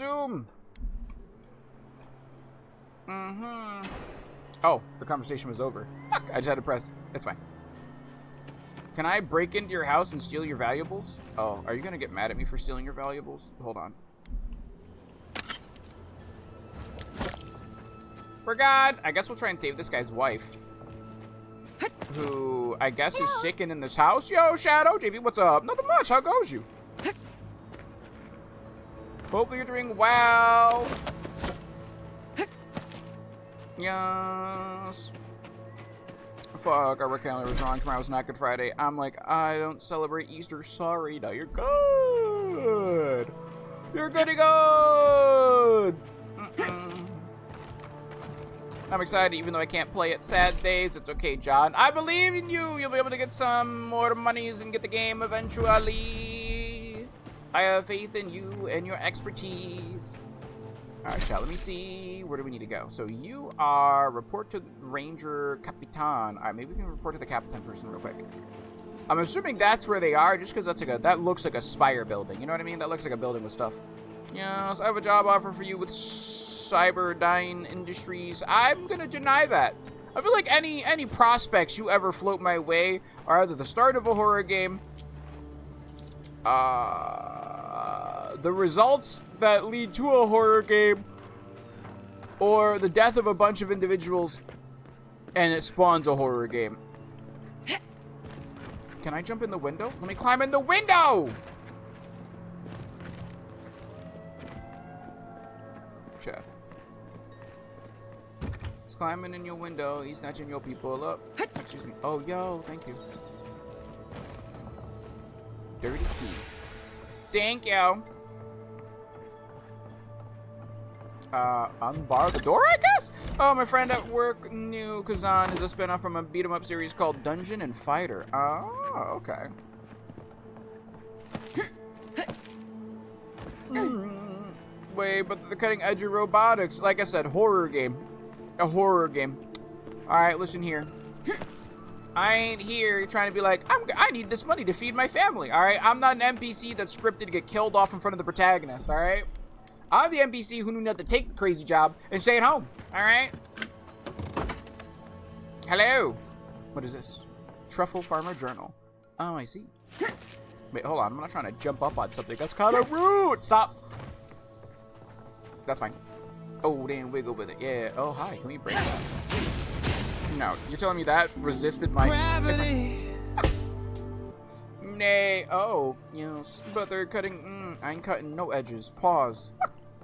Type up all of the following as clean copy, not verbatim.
resume. Oh, the conversation was over. Fuck, I just had to press. It's fine. Can I break into your house and steal your valuables? Oh, are you gonna get mad at me for stealing your valuables? Hold on. Forgot. I guess we'll try and save this guy's wife, who I guess is sicking in this house. Yo, Shadow, JV, what's up? Nothing much. How goes you? Hopefully you're doing well. Yes. Fuck, our work calendar was wrong. Tomorrow was not Good Friday. I'm like, I don't celebrate Easter. Sorry. No, you're good. You're goody good. I'm excited even though I can't play it. Sad days. It's okay, John. I believe in you. You'll be able to get some more monies and get the game eventually. I have faith in you and your expertise. Alright, chat, let me see. Where do we need to go? So you are report to Ranger Capitan. Alright, maybe we can report to the Capitan person real quick. I'm assuming that's where they are, just because that looks like a Spire building. You know what I mean? That looks like a building with stuff. Yes, I have a job offer for you with Cyberdyne Industries. I'm gonna deny that. I feel like any prospects you ever float my way are either the start of a horror game, the results that lead to a horror game, or the death of a bunch of individuals and it spawns a horror game. Can I jump in the window? Let me climb in the window! Chat. He's climbing in your window. He's snatching your people up. Excuse me. Oh, yo, thank you. Dirty key. Thank you. Unbar the door, I guess? Oh, my friend at work knew Kazan is a spinoff from a beat-em-up series called Dungeon and Fighter. Oh, okay. Wait, but the cutting edge of robotics. Like I said, horror game. A horror game. Alright, listen here. I ain't here trying to be like, I need this money to feed my family, alright? I'm not an NPC that's scripted to get killed off in front of the protagonist, alright? I'm the NPC who knew not to take the crazy job and stay at home, alright? Hello. What is this? Truffle Farmer Journal. Oh, I see. Wait, hold on. I'm not trying to jump up on something. That's kind of rude. Stop. That's fine. Oh, damn, wiggle with it. Yeah. Oh, hi. Can we break that? No, you're telling me that resisted my gravity. Nay. Oh, yes. But they're cutting. I ain't cutting no edges. Pause.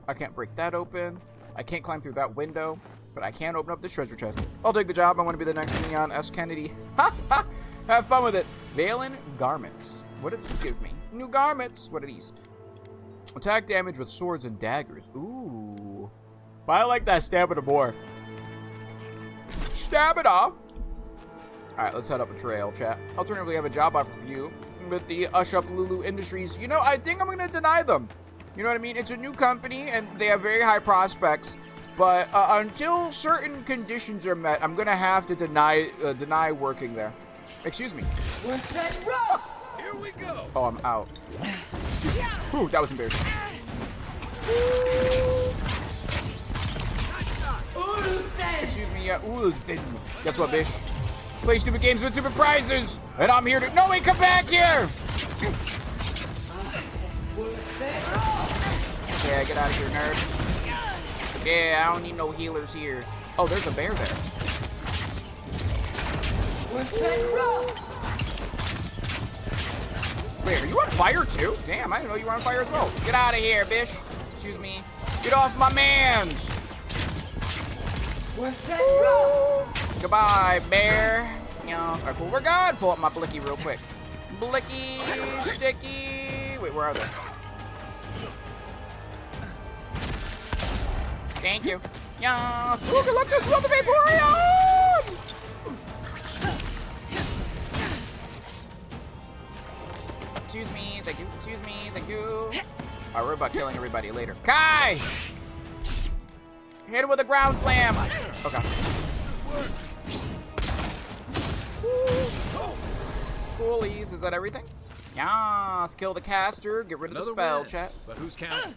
I can't break that open. I can't climb through that window. But I can open up this treasure chest. I'll take the job. I want to be the next Leon S. Kennedy. Ha ha! Have fun with it. Valen garments. What did these give me? New garments. What are these? Attack damage with swords and daggers. Ooh. But I like that stamina more. Stamina. Alright, let's head up a trail, chat. Alternatively, I have a job offer for you with the Ushup Lulu Industries. You know, I think I'm going to deny them. You know what I mean? It's a new company, and they have very high prospects. But until certain conditions are met, I'm going to have to deny working there. Excuse me. Here we go. Oh, I'm out. Ooh, that was embarrassing. Excuse me, yeah. Guess what, bish? Play stupid games with stupid prizes, and I'm here to. No, wait, come back here! Yeah, get out of here, nerd. Yeah, I don't need no healers here. Oh, there's a bear there. Wait, are you on fire too? Damn, I didn't know you were on fire as well. Get out of here, bish. Excuse me. Get off my mans. Goodbye, bear. Alright, cool. We're good. Pull up my blicky real quick. Blicky, sticky. Wait, where are they? Thank you. Yes. Ooh, good luck, this will the Vaporeon! Excuse me, thank you. Excuse me, thank you. Alright, we're about killing everybody later. Kai! Hit him with a ground slam. Okay. Coolies, is that everything? Yes, kill the caster, get rid of the spell, chat. But who's counting?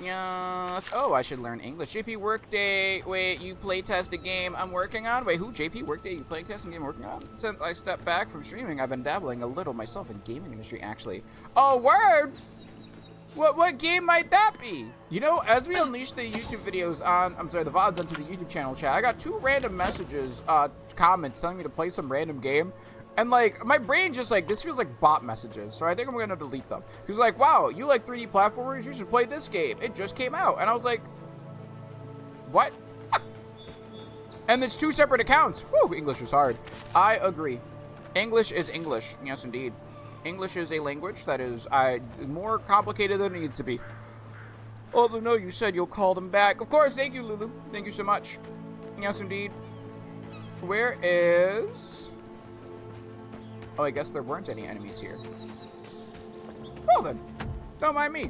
Yes. Oh, I should learn English. JP Workday. Wait, you playtest a game I'm working on? Wait, who? JP Workday, you playtest a game I'm working on? Since I stepped back from streaming, I've been dabbling a little myself in gaming industry, actually. Oh, word! What game might that be? You know, as we unleash the YouTube videos on, I'm sorry, the VODs onto the YouTube channel chat, I got 2 random messages, comments telling me to play some random game. And, like, my brain just, like, this feels like bot messages, so I think I'm gonna delete them. Because, like, wow, you like 3D platformers? You should play this game. It just came out. And I was like, what? And it's 2 separate accounts. Whew, English is hard. I agree. English is English. Yes, indeed. English is a language that is more complicated than it needs to be. Although, no, you said you'll call them back. Of course, thank you, Lulu. Thank you so much. Yes, indeed. Where is... Oh, I guess there weren't any enemies here. Well then, don't mind me.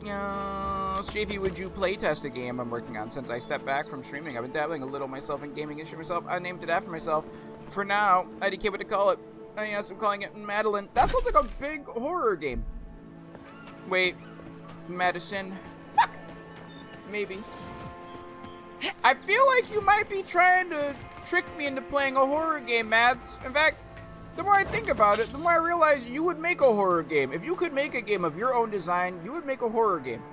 JP, would you playtest a game I'm working on? Since I stepped back from streaming, I've been dabbling a little myself in gaming industry myself. I named it after myself. For now, I didn't care what to call it. Yes, I'm calling it Madeline. That sounds like a big horror game. Wait, Madison? Fuck. Maybe. I feel like you might be trying to trick me into playing a horror game, Mads. In fact, the more I think about it, the more I realize you would make a horror game. If you could make a game of your own design, you would make a horror game.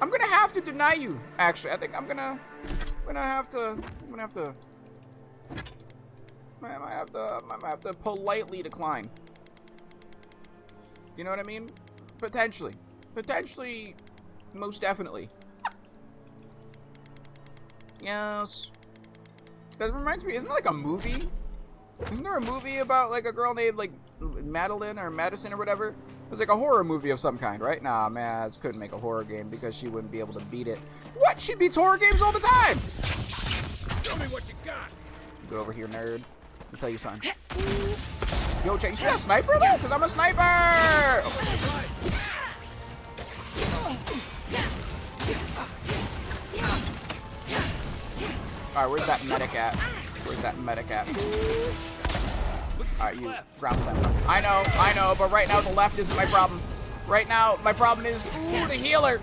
I'm gonna have to deny you, actually. I think I might have to politely decline. You know what I mean? Potentially. Potentially, most definitely. Yes. That reminds me, isn't it like a movie? Isn't there a movie about like a girl named like Madeline or Madison or whatever? It's like a horror movie of some kind, right? Nah, Mads couldn't make a horror game because she wouldn't be able to beat it. What? She beats horror games all the time! Show me what you got! Get over here, nerd. Let me tell you something. Yo, check. You see that sniper though? Because I'm a sniper! Alright, where's that medic at? Where's that medic at? Alright, you ground sound. I know, but right now the left isn't my problem. Right now, my problem is, ooh, the healer.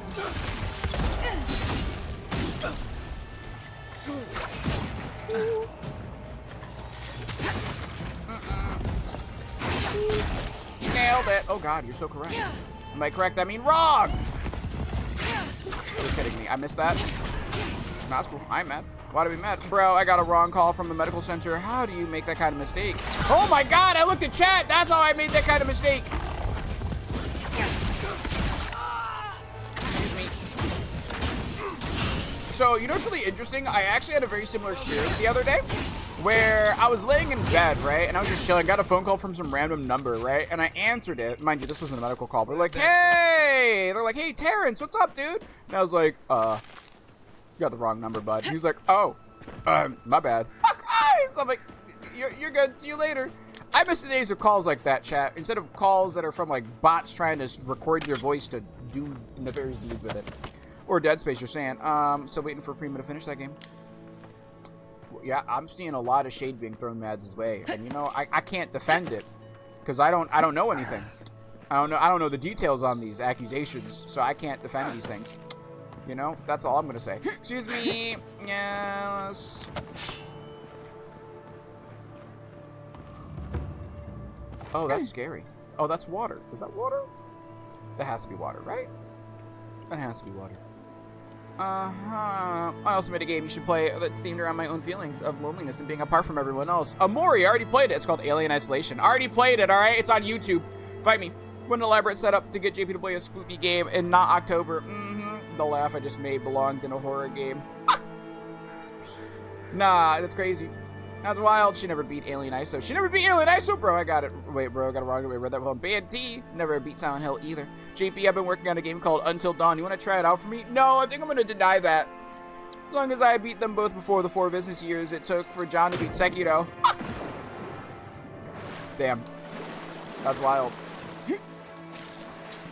Nailed it. Oh god, you're so correct. Am I correct? I mean wrong! You're kidding me. I missed that. Nah, that's cool. I'm mad. Why do we mad? Bro, I got a wrong call from the medical center. How do you make that kind of mistake? Oh my god, I looked at chat. That's how I made that kind of mistake. Excuse me. So, you know what's really interesting? I actually had a very similar experience the other day where I was laying in bed, right? And I was just chilling. Got a phone call from some random number, right? And I answered it. Mind you, this wasn't a medical call. But they're like, hey! They're like, hey, Terrence, what's up, dude? And I was like, you got the wrong number, bud. He's like, oh, my bad. So I'm like, you're good. See you later. I miss the days of calls like that, chat. Instead of calls that are from like bots trying to record your voice to do nefarious deeds with it. Or Dead Space, you're saying. So waiting for Prima to finish that game. Yeah, I'm seeing a lot of shade being thrown Mads' way. And you know, I can't defend it. Because I don't know anything. I don't know the details on these accusations. So I can't defend these things. You know, that's all I'm gonna say. Excuse me. Yes. Oh, that's scary. Oh, that's water. Is that water? That has to be water, right? That has to be water. I also made a game you should play that's themed around my own feelings of loneliness and being apart from everyone else. Amori, I already played it. It's called Alien Isolation. I already played it, alright? It's on YouTube. Fight me. What an elaborate setup to get JP to play a spooky game in not October. The laugh I just made belonged in a horror game. Nah, that's crazy. That's wild. She never beat Alien ISO. She never beat Alien ISO, bro. I got it. Wait, bro, I got it wrong. I read that wrong. Bad T never beat Silent Hill either. JP, I've been working on a game called Until Dawn. You want to try it out for me? No, I think I'm going to deny that. As long as I beat them both before the 4 business years it took for John to beat Sekiro. Damn. That's wild.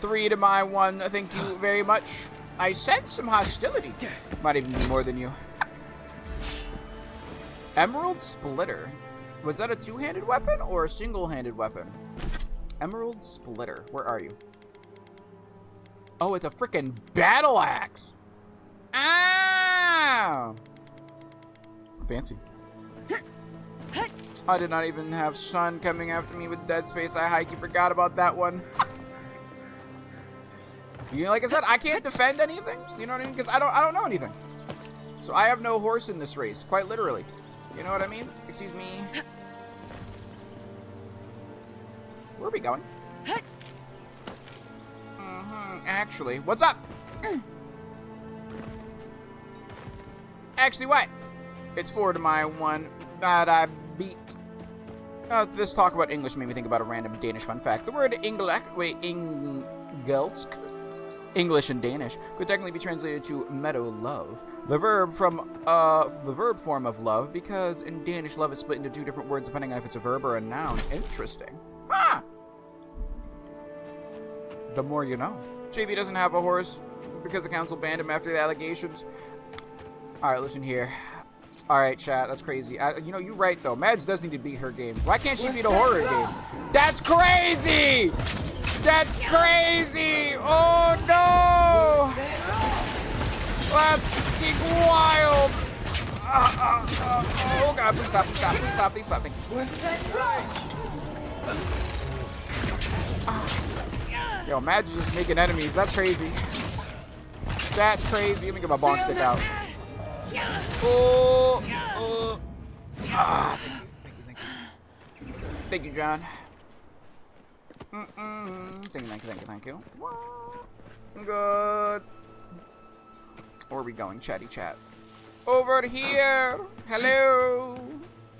3 to my 1. Thank you very much. I sense some hostility. Might even be more than you. Emerald Splitter. Was that a 2-handed weapon or a single-handed weapon? Emerald Splitter. Where are you? Oh, it's a freaking battle axe. Ah! Fancy. I did not even have Sun coming after me with Dead Space. I hikey forgot about that one. You know, like I said, I can't defend anything. You know what I mean? Because I don't know anything. So I have no horse in this race, quite literally. You know what I mean? Excuse me. Where are we going? Actually, what's up? Actually, what? It's 4 to my 1 that I beat. This talk about English made me think about a random Danish fun fact. The word Engelsk, English and Danish, could technically be translated to meadow love. The verb form of love, because in Danish love is split into 2 different words depending on if it's a verb or a noun. Interesting. Ah! The more you know. JB doesn't have a horse because the council banned him after the allegations. Alright, listen here. Alright, chat, that's crazy. You know, you're right, though. Mads does need to beat her game. Why can't she beat a horror game? That's crazy! That's crazy! Oh, no! That's fucking wild! Oh, God, please stop, please stop, please stop, please stop. Thank you. Yo, Mads is just making enemies. That's crazy. That's crazy. Let me get my bonk stick out. Oh, thank you. Thank you, John. Thank you. Good. Where are we going? Chatty chat. Over here. Hello.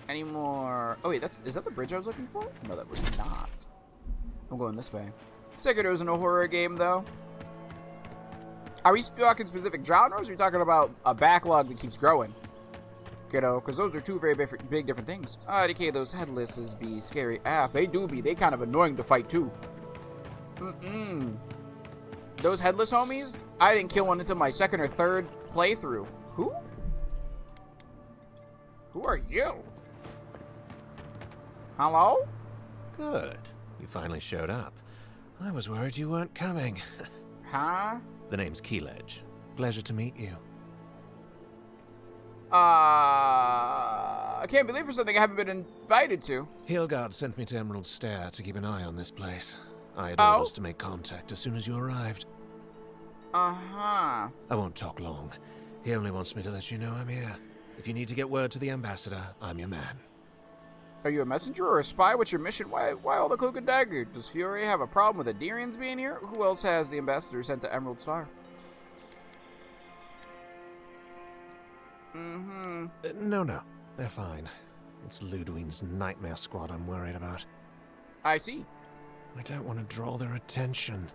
Any more? Oh wait, is that the bridge I was looking for? No, that was not. I'm going this way. Sekiro isn't a horror game though. Are we talking specific genres? Or are we talking about a backlog that keeps growing? You know, because those are 2 very big different things. DK, those headlesses be scary AF. They do be. They kind of annoying to fight too. Those headless homies, I didn't kill one until my 2nd or 3rd playthrough. Who? Who are you? Hello? Good. You finally showed up. I was worried you weren't coming. Huh? The name's Keeledge. Pleasure to meet you. I can't believe for something I haven't been invited to. Hilgard sent me to Emerald Stair to keep an eye on this place. I had Oh? orders to make contact as soon as you arrived. Uh-huh. I won't talk long. He only wants me to let you know I'm here. If you need to get word to the ambassador, I'm your man. Are you a messenger or a spy? What's your mission? Why all the cloak and dagger? Does Fury have a problem with Adirians being here? Who else has the ambassador sent to Emerald Star? No. They're fine. It's Ludwig's nightmare squad I'm worried about. I see. I don't want to draw their attention.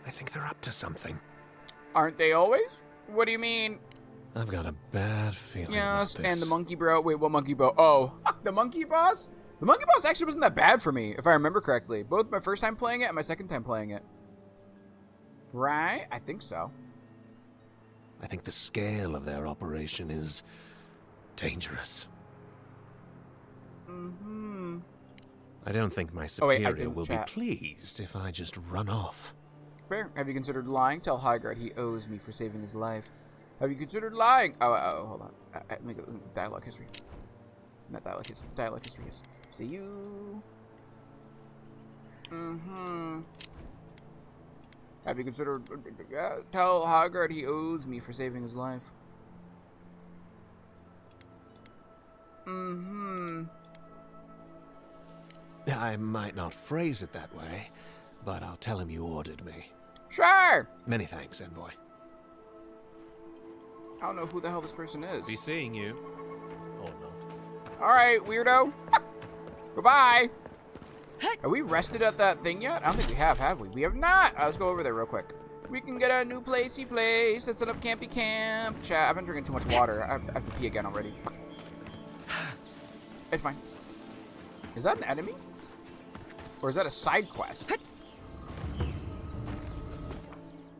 I think they're up to something. Aren't they always? What do you mean? I've got a bad feeling Yes, about this. and the monkey bro. Wait, what monkey bro? Oh, the monkey boss? The monkey boss actually wasn't that bad for me, if I remember correctly. Both my first time playing it and my second time playing it. Right? I think so. I think the scale of their operation is dangerous. I don't think my Oh, wait, I superior didn't will chat. be pleased if I just run off. Fair. Have you considered lying? Tell Hygard he owes me for saving his life. Have you considered lying? Oh, hold on. Let me go. Dialogue history. Not dialogue history. Dialogue history is. See you. Have you considered... tell Hygard he owes me for saving his life. I might not phrase it that way, but I'll tell him you ordered me. Sure! Many thanks, Envoy. I don't know who the hell this person is. Be seeing you. Or not. Alright, weirdo. Goodbye. Have we rested at that thing yet? I don't think we have we? We have not. Let's go over there real quick. We can get a new placey place. Let's set up campy camp. Chat, I've been drinking too much water. I have to pee again already. It's fine. Is that an enemy? Or is that a side quest?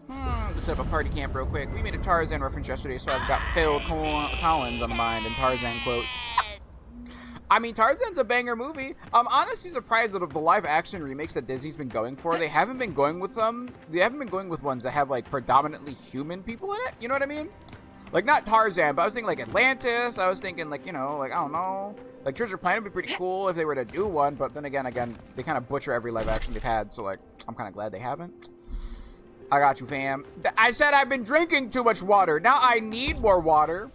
Let's set up a party camp real quick. We made a Tarzan reference yesterday, so I've got Phil Collins on the mind and Tarzan quotes. I mean, Tarzan's a banger movie. I'm honestly surprised that of the live action remakes that Disney's been going for, they haven't been going with them. They haven't been going with ones that have like predominantly human people in it. You know what I mean? Like not Tarzan, but I was thinking like Atlantis. I was thinking like, you know, like, I don't know. Like Treasure Planet would be pretty cool if they were to do one. But then again, they kind of butcher every live action they've had. So like, I'm kind of glad they haven't. I got you, fam. I said I've been drinking too much water. Now I need more water.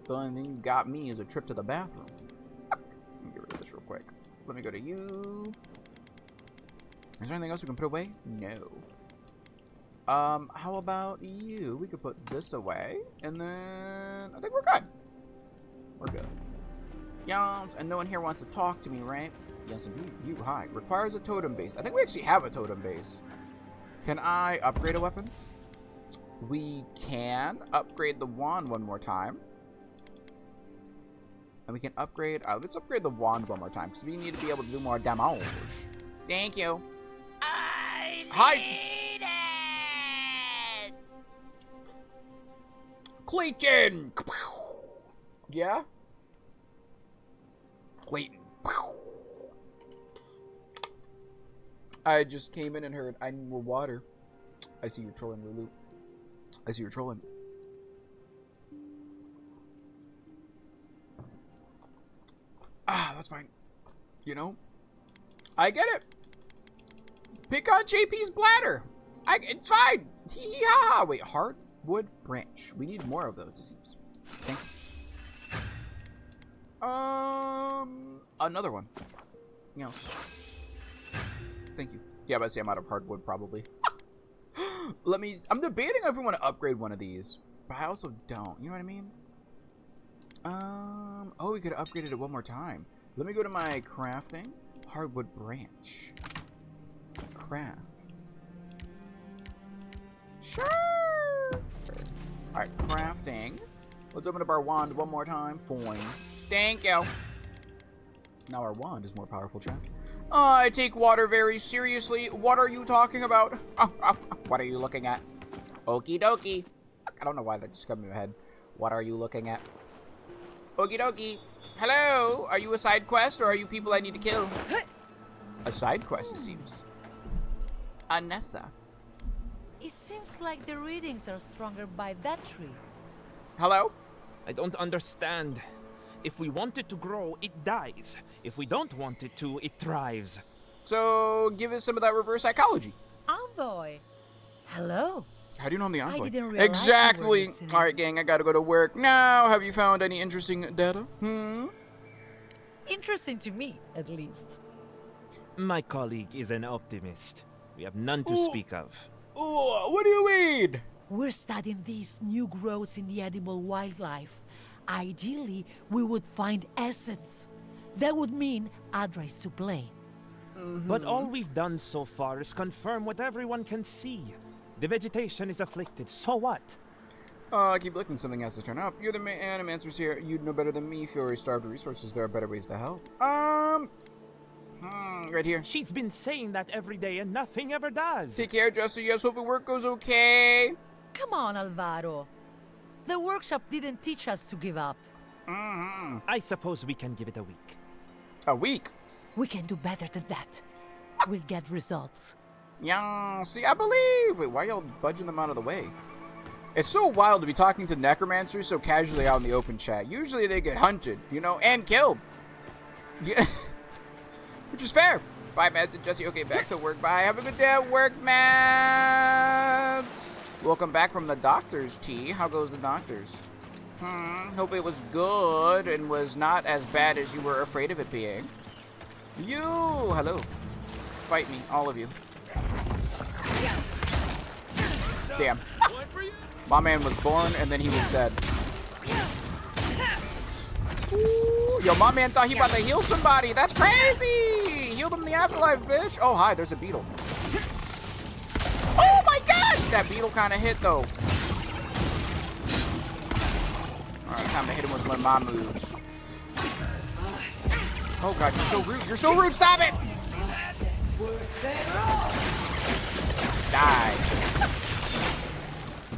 The only thing you got me is a trip to the bathroom. Let me get rid of this real quick. Let me go to you. Is there anything else we can put away? No. How about you? We could put this away, and then I think we're good. We're good. Yes, and no one here wants to talk to me, right? Yes, indeed. You, hi. Requires a totem base. I think we actually have a totem base. Can I upgrade a weapon? We can upgrade the wand one more time. And we can upgrade, let's upgrade the wand one more time, because we need to be able to do more damage. Thank you. Hi. It. Clayton. Yeah? Clayton. I just came in and heard, I need more water. I see you're trolling, Lulu. I see you're trolling. Ah, that's fine. You know, I get it. Pick on JP's bladder. It's fine. Yeah. Wait, hardwood branch. We need more of those, it seems. Thank you. Another one. Yes. Thank you. Yeah, but I say I'm out of hardwood probably. I'm debating if we want to upgrade one of these, but I also don't. You know what I mean? Oh, we could have upgraded it one more time. Let me go to my crafting. Hardwood branch. Craft. Sure. Alright, crafting. Let's open up our wand one more time. Fine. Thank you. Now our wand is more powerful, chat. I take water very seriously. What are you talking about? What are you looking at? Okie dokie. I don't know why that just got me in my head. What are you looking at? Okie dokie. Hello, are you a side quest or are you people I need to kill? A side quest, it seems. Anessa. It seems like the readings are stronger by that tree. Hello? I don't understand. If we want it to grow, it dies. If we don't want it to, it thrives. So, give us some of that reverse psychology. Envoy. Hello. How do you know I'm the envoy? I didn't realize Exactly. you were listening. Alright, gang, I gotta go to work now. Have you found any interesting data? Interesting to me, at least. My colleague is an optimist. We have none to Ooh. speak of. Ooh, what do you mean? We're studying these new growths in the edible wildlife. Ideally, we would find essence. That would mean Adra is to blame. But all we've done so far is confirm what everyone can see. The vegetation is afflicted, so what? I keep looking, something has to turn up. You're the animancers here. You'd know better than me. If you're starved of resources, there are better ways to help. Right here. She's been saying that every day and nothing ever does. Take care, Jesse. Yes, hopefully work goes okay. Come on, Alvaro. The workshop didn't teach us to give up. I suppose we can give it a week. A week? We can do better than that. We'll get results. Yeah, see, I believe. Wait, why y'all budging them out of the way? It's so wild to be talking to necromancers so casually out in the open chat. Usually they get hunted, you know, and killed. Yeah. Which is fair. Bye, Mads and Jesse. Okay, back to work. Bye. Have a good day at work, Mads. Welcome back from the doctor's tea. How goes the doctor's? Hope it was good and was not as bad as you were afraid of it being. You, hello. Fight me, all of you. Damn. My man was born and then he was dead. Ooh, yo, my man thought he about to heal somebody. That's crazy. Healed him in the afterlife, bitch. Oh, hi, there's a beetle. Oh my god! That beetle kind of hit though. Alright, time to hit him with one of my moves. Oh god, you're so rude. You're so rude. Stop it! Die.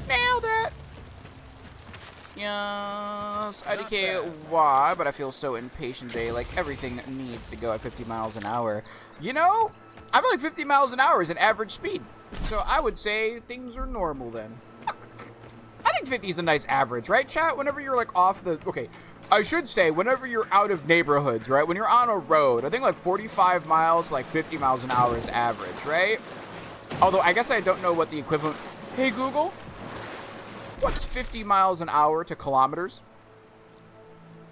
Nailed it. Yes, IDK, why? But I feel so impatient today. Like, everything needs to go at 50 miles an hour. You know, I feel like 50 miles an hour is an average speed. So I would say things are normal then. I think 50 is a nice average, right, chat? Whenever you're, like, off the... Okay, I should say, whenever you're out of neighborhoods, right? When you're on a road, I think, like, 45 miles, like, 50 miles an hour is average, right? Although, I guess I don't know what the equivalent... Hey, Google, what's 50 miles an hour to kilometers?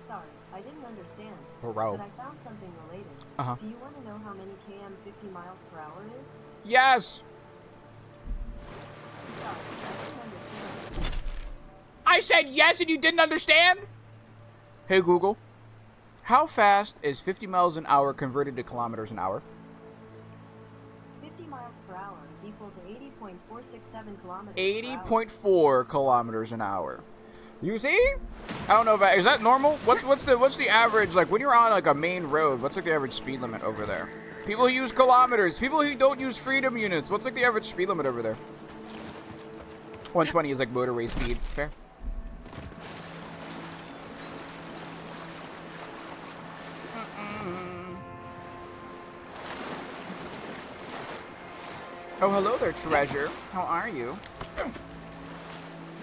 Sorry, I didn't understand. Bro. But I found something related. Uh-huh. Do you want to know how many km 50 miles per hour is? Yes! Sorry, I didn't understand. I said yes and you didn't understand? Hey, Google, how fast is 50 miles an hour converted to kilometers an hour? 50 miles per hour is equal to 80.467 kilometers 80.4 kilometers an hour. You see? I don't know if is that normal? What's the average, like when you're on like a main road, what's like the average speed limit over there? People who use kilometers, people who don't use freedom units, what's like the average speed limit over there? 120 is like motorway speed. Fair. Oh, hello there, treasure. How are you?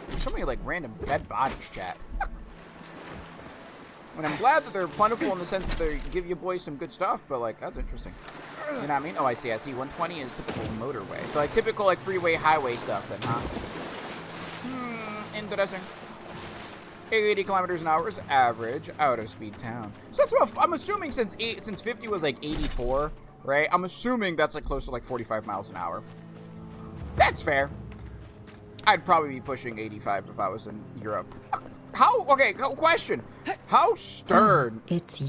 There's so many, like, random dead bodies, chat. And I'm glad that they're plentiful in the sense that they give you boys some good stuff, but, like, that's interesting. You know what I mean? Oh, I see. 120 is typical motorway. So, like, typical, like, freeway, highway stuff then, huh? Interesting. 80 kilometers an hour is average out-of-speed town. So that's what I'm assuming since 50 was, like, 84... Right? I'm assuming that's like close to like 45 miles an hour. That's fair. I'd probably be pushing 85 if I was in Europe. Okay, question. How stern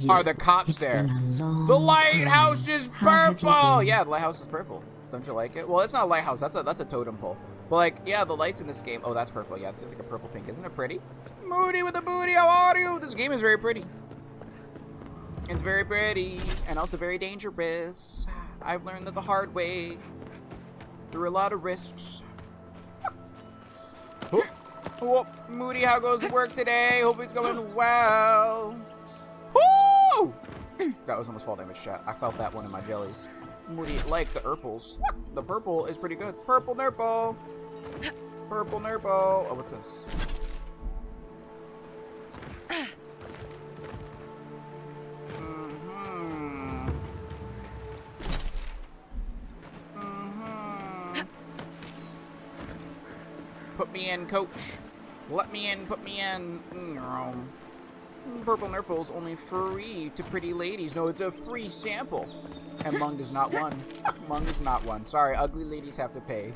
are the cops there? The lighthouse is purple! Yeah, the lighthouse is purple. Don't you like it? Well, it's not a lighthouse. That's a totem pole. But like, yeah, the lights in this game. Oh, that's purple. Yeah, it's like a purple pink. Isn't it pretty? Moody with the booty. How are you? This game is very pretty. It's very pretty, and also very dangerous. I've learned that the hard way, through a lot of risks. Oh, Moody, how goes work today? Hope it's going well. Woo! That was almost fall damage, chat. I felt that one in my jellies. Moody, like the Urples. The purple is pretty good. Purple Nurple. Purple Nurple. Oh, what's this? Put me in, coach. Let me in, put me in. Purple Nurple's only free to pretty ladies. No, it's a free sample. And Mung is not one. Mung is not one. Sorry, ugly ladies have to pay.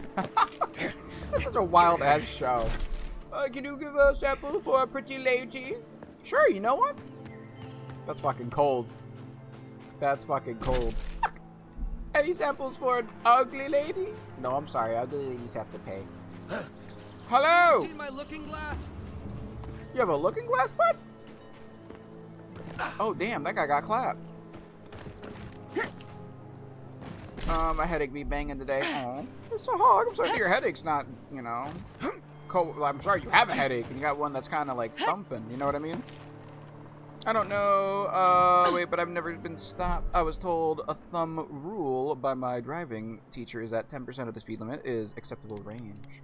That's such a wild-ass show. Can you give a sample for a pretty lady? Sure, you know what? That's fucking cold. That's fucking cold. Any samples for an ugly lady? No, I'm sorry. Ugly ladies have to pay. Hello! See my looking glass? You have a looking glass, bud? Oh, damn. That guy got clapped. My headache be banging today. Oh, it's so hard. I'm sorry your headache's not, you know, cold. I'm sorry you have a headache and you got one that's kind of like thumping. You know what I mean? I don't know. Wait, but I've never been stopped. I was told a thumb rule by my driving teacher is that 10% of the speed limit is acceptable range.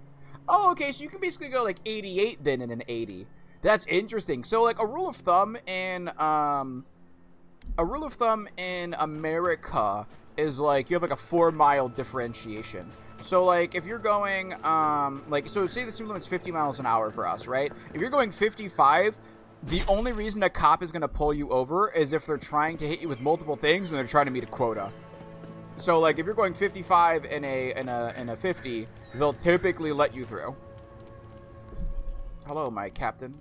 Oh, okay. So you can basically go like 88 then in an 80. That's interesting. So like a rule of thumb in America is like you have like a 4-mile differentiation. So like if you're going so say the speed limit's 50 miles an hour for us, right? If you're going 55, the only reason a cop is going to pull you over is if they're trying to hit you with multiple things and they're trying to meet a quota. So like if you're going 55 in a 50, they'll typically let you through. Hello, my captain.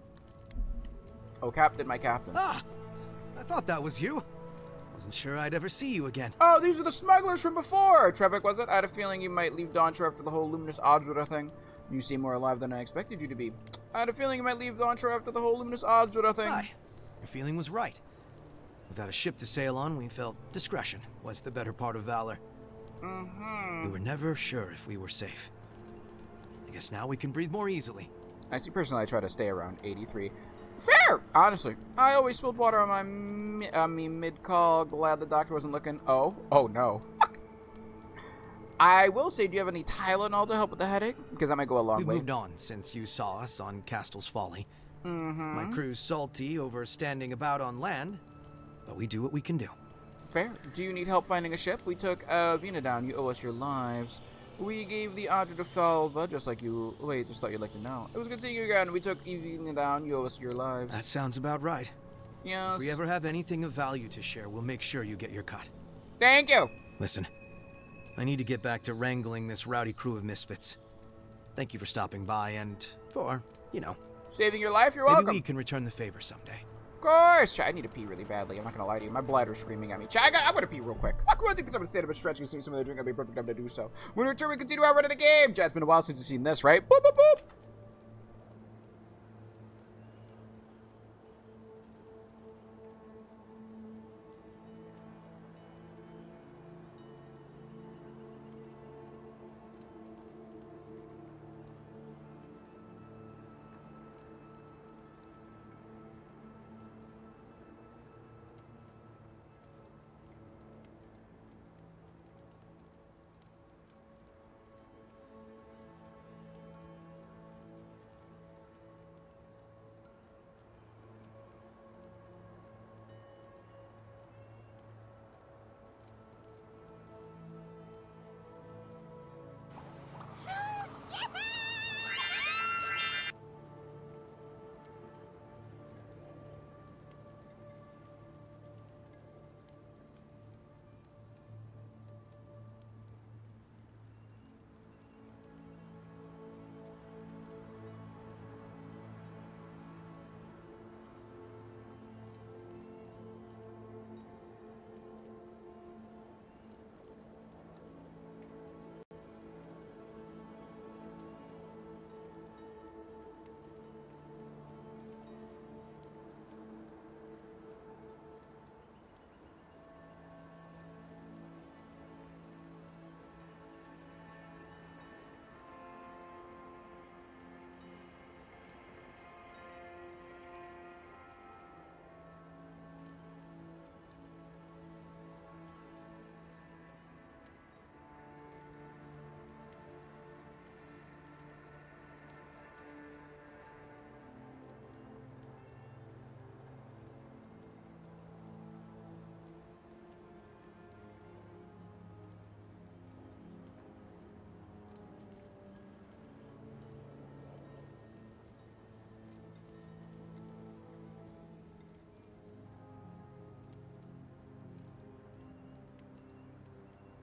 Oh, captain, my captain. Ah, I thought that was you. Wasn't sure I'd ever see you again. Oh, these are the smugglers from before. Trevik, was it? I had a feeling you might leave Dawntra after the whole Luminous Oddsruda thing. You seem more alive than I expected you to be. I had a feeling you might leave Dawntra after the whole Luminous Oddsruda thing. Aye, your feeling was right. Without a ship to sail on, we felt discretion was the better part of valor. We were never sure if we were safe. I guess now we can breathe more easily. I see personally I try to stay around 83. Fair! Honestly, I always spilled water on my mid-call. Glad the doctor wasn't looking. Oh no. Fuck. I will say, do you have any Tylenol to help with the headache? Because that might go a long We've way. moved on since you saw us on Castle's Folly. Mm-hmm. My crew's salty over standing about on land, but we do what we can do. Fair. Do you need help finding a ship? We took Vina down. You owe us your lives. We gave the Audra to Falva, just like you... Wait, just thought you'd like to know. It was good seeing you again. We took Vina down. You owe us your lives. That sounds about right. Yes. If we ever have anything of value to share, we'll make sure you get your cut. Thank you. Listen, I need to get back to wrangling this rowdy crew of misfits. Thank you for stopping by and for, you know... Saving your life, you're maybe welcome. we can return the favor someday. Of course. Chat, I need to pee really badly. I'm not going to lie to you. My bladder's screaming at me. Chat, I'm going to pee real quick. I think I'm going to stand up and stretch and consume some of the drink. I'll be a perfect time to do so. When we return, we continue our run of the game. Chat, it's been a while since you've seen this, right? Boop, boop, boop.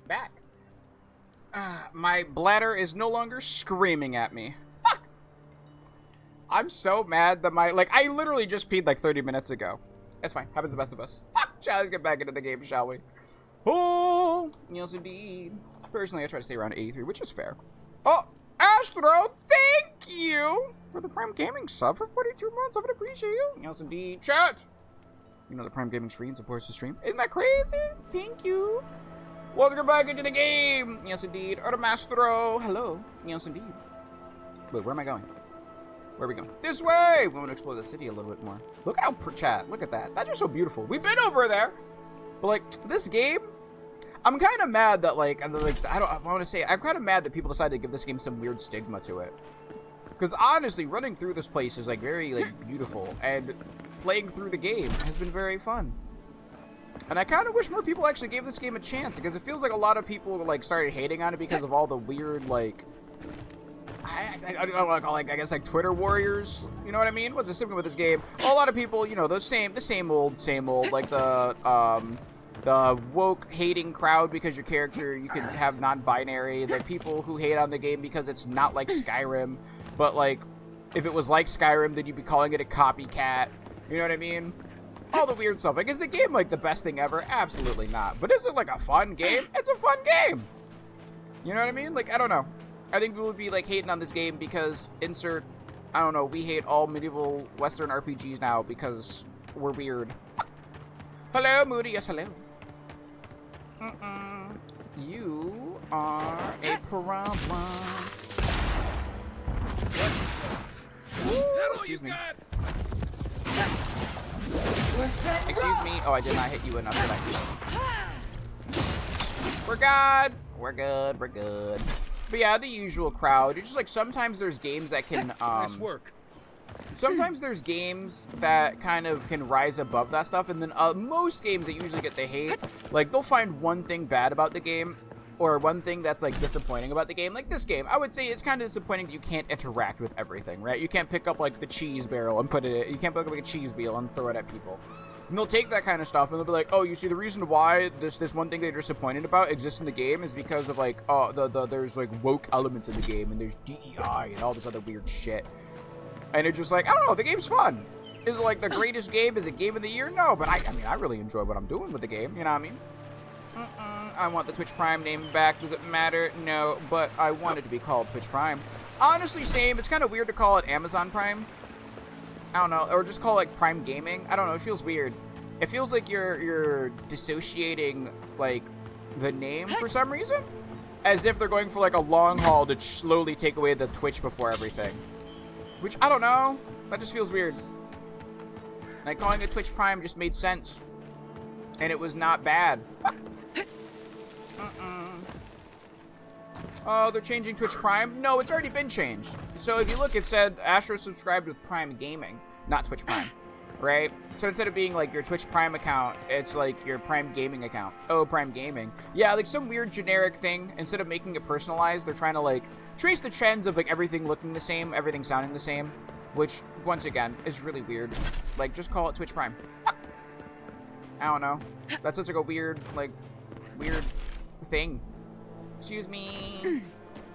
Back. My bladder is no longer screaming at me. Fuck. I'm so mad that I literally just peed like 30 minutes ago. It's fine. Happens to the best of us. Shall we get back into the game, shall we? Oh, yes indeed. Personally, I try to stay around 83, which is fair. Oh, Astro, thank you for the Prime Gaming sub for 42 months. I would appreciate you. Yes indeed. Chat. You know the Prime Gaming stream supports the stream. Isn't that crazy? Thank you. Let's get back into the game. Yes, indeed. Mastro. Hello. Yes, indeed. Wait, where am I going? Where are we going? This way. We want to explore the city a little bit more. Look at how chat. Look at that. That's just so beautiful. We've been over there. But like this game, I'm kind of mad that I want to say I'm kind of mad that people decided to give this game some weird stigma to it. Because honestly, running through this place is very beautiful, and playing through the game has been very fun. And I kind of wish more people actually gave this game a chance, because it feels like a lot of people started hating on it because of all the weird I don't want to call I guess Twitter warriors. You know what I mean? What's the stigma with this game? Well, a lot of people, the same old, like the woke hating crowd because your character you can have non-binary. The people who hate on the game because it's not like Skyrim, but if it was like Skyrim, then you'd be calling it a copycat. You know what I mean? All the weird stuff. Is the game the best thing ever? Absolutely not. But is it a fun game? It's a fun game. You know what I mean? I don't know. I think people would be hating on this game because I don't know, we hate all medieval Western RPGs now because we're weird. Hello, Moody. Yes, hello. You are a problem. Excuse me. Excuse me. Oh, I did not hit you enough, did I? We're good. We're good. We're good. But yeah, the usual crowd. It's just like sometimes there's games that can Nice work. sometimes there's games that kind of can rise above that stuff, and then most games that usually get the hate, like they'll find one thing bad about the game, or one thing that's like disappointing about the game. Like this game, I would say it's kind of disappointing that you can't interact with everything, right? You can't pick up like the cheese barrel and put it. You can't pick up like a cheese wheel and throw it at people. And they'll take that kind of stuff and they'll be like, oh, you see, the reason why this one thing that you're disappointed about exists in the game is because of like, oh, there's like woke elements in the game, and there's DEI and all this other weird shit. And it's just like, I don't know, the game's fun. Is it like the greatest game? Is it game of the year? No, but I mean, I really enjoy what I'm doing with the game. You know what I mean? I want the Twitch Prime name back. Does it matter? No, but I want it to be called Twitch Prime. Honestly, same. It's kind of weird to call it Amazon Prime. I don't know, or just call it like Prime Gaming. I don't know. It feels weird. It feels like you're dissociating like the name for some reason, as if they're going for like a long haul to slowly take away the Twitch before everything. Which I don't know. That just feels weird. Like calling it Twitch Prime just made sense, and it was not bad. Oh, they're changing Twitch Prime? No, it's already been changed. So if you look, it said Astro subscribed with Prime Gaming, not Twitch Prime, right? So instead of being like your Twitch Prime account, it's like your Prime Gaming account. Oh, Prime Gaming. Yeah, like some weird generic thing. Instead of making it personalized, they're trying to like trace the trends of like everything looking the same, everything sounding the same, which once again is really weird. Like, just call it Twitch Prime. I don't know. That's such like a weird thing. Excuse me.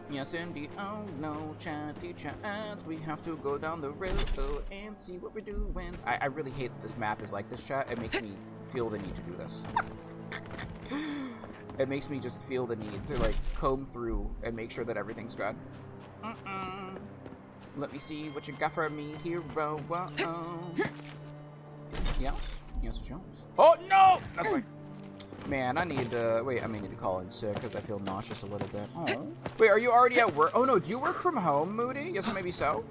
Yes, indeed. Oh no, chatty chats. We have to go down the road and see what we're doing. I really hate that this map is like this, chat. It makes me feel the need to do this. It makes me just feel the need to like comb through and make sure that everything's good. Let me see what you got for me, hero. Yes. Yes, Jones. Oh no! That's right. Man, I need to... Wait, I may need to call in sick because I feel nauseous a little bit. Oh. Wait, are you already at work? Oh, no. Do you work from home, Moody? Yes, maybe so.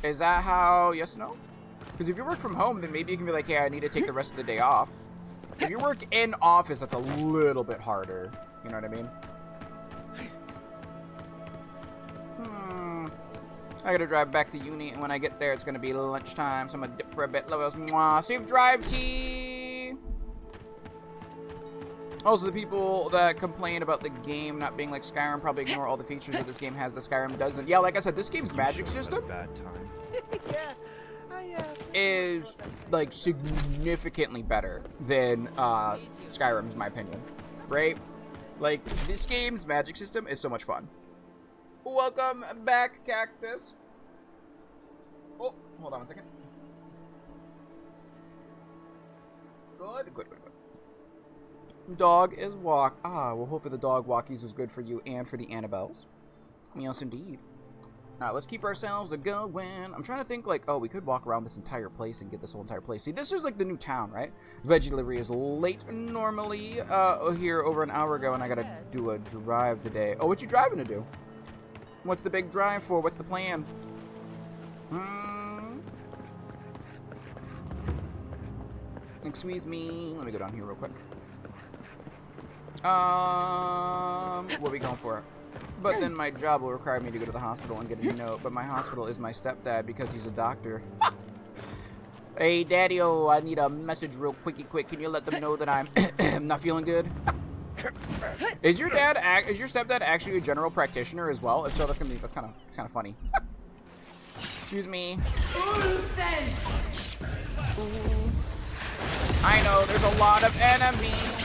Is that how... Yes, no? Because if you work from home, then maybe you can be like, hey, I need to take the rest of the day off. If you work in office, that's a little bit harder. You know what I mean? I gotta drive back to uni, and when I get there, it's gonna be lunchtime, so I'm gonna dip for a bit. Levels, mwah. Safe drive, T! Also, the people that complain about the game not being like Skyrim probably ignore all the features that this game has that Skyrim doesn't. Yeah, like I said, this game's magic system is like significantly better than Skyrim's, in my opinion. Right? Like, this game's magic system is so much fun. Welcome back, Cactus. Oh, hold on one second. Good. Dog is walked. Ah, well, hopefully the dog walkies was good for you and for the Annabelles. Yes, indeed. Alright, let's keep ourselves a going. I'm trying to think, like, oh, we could walk around this entire place and get this whole entire place. See, this is like the new town, right? Veggie delivery is late normally here over an hour ago, and I gotta do a drive today. Oh, what you driving to do? What's the big drive for? What's the plan? Excuse me. Let me go down here real quick. What are we going for? But then my job will require me to go to the hospital and get a note. But my hospital is my stepdad because he's a doctor. Hey, Daddy-o, I need a message real quick. Can you let them know that I'm not feeling good? Is your stepdad actually a general practitioner as well? If so, that's kind of funny. Excuse me. I know there's a lot of enemies.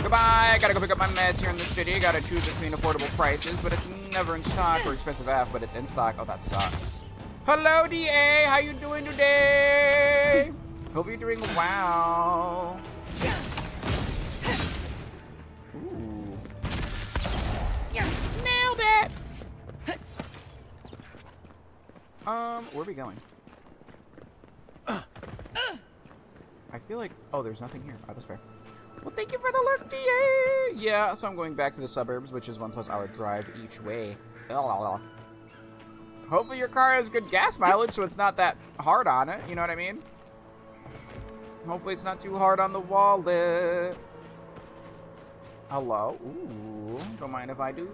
Goodbye. I gotta go pick up my meds here in the city. Gotta choose between affordable prices, but it's never in stock, or expensive F, but it's in stock. Oh, that sucks. Hello, DA. How you doing today? Hope you're doing well. Ooh. Nailed it. Where are we going? I feel like... Oh, there's nothing here. Oh, that's fair. Well, thank you for the lurk, DA! Yeah, so I'm going back to the suburbs, which is 1+ hour drive each way. Hopefully your car has good gas mileage so it's not that hard on it. You know what I mean? Hopefully it's not too hard on the wallet. Hello? Ooh. Don't mind if I do.